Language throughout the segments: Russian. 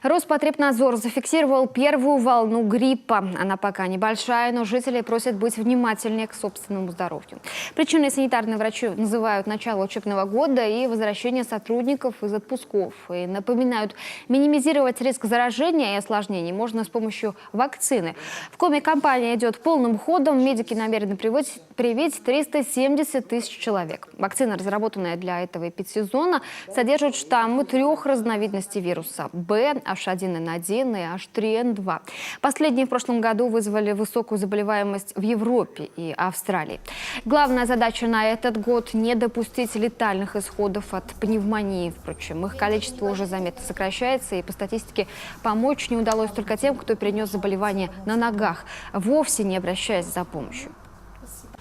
Роспотребнадзор зафиксировал первую волну гриппа. Она пока небольшая, но жители просят быть внимательнее к собственному здоровью. Причиной санитарные врачи называют начало учебного года и возвращение сотрудников из отпусков. И напоминают, минимизировать риск заражения и осложнений можно с помощью вакцины. В Коми кампания идет полным ходом. Медики намерены привить 370 тысяч человек. Вакцина, разработанная для этого эпидсезона, содержит штаммы 3 разновидностей вируса – Б, H1N1 и H3N2. Последние в прошлом году вызвали высокую заболеваемость в Европе и Австралии. Главная задача на этот год – не допустить летальных исходов от пневмонии. Впрочем, их количество уже заметно сокращается, и по статистике помочь не удалось только тем, кто перенес заболевание на ногах, вовсе не обращаясь за помощью.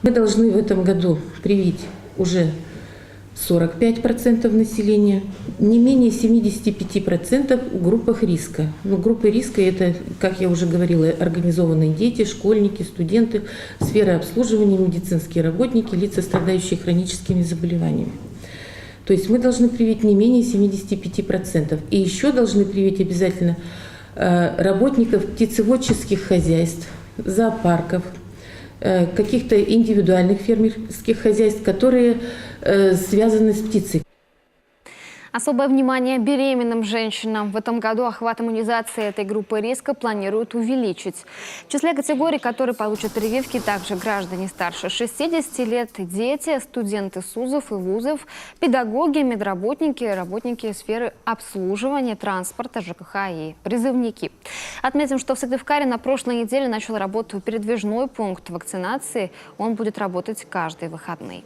Мы должны в этом году привить уже 45% населения, не менее 75% в группах риска. Но группы риска – это, как я уже говорила, организованные дети, школьники, студенты, сфера обслуживания, медицинские работники, лица, страдающие хроническими заболеваниями. То есть мы должны привить не менее 75%. И еще должны привить обязательно работников птицеводческих хозяйств, зоопарков, каких-то индивидуальных фермерских хозяйств, которые связаны с птицей. Особое внимание беременным женщинам. В этом году охват иммунизации этой группы риска планируют увеличить. В числе категорий, которые получат прививки, также граждане старше 60 лет, дети, студенты СУЗов и вузов, педагоги, медработники, работники сферы обслуживания, транспорта, ЖКХ и призывники. Отметим, что в Сыктывкаре на прошлой неделе начал работу передвижной пункт вакцинации. Он будет работать каждые выходные.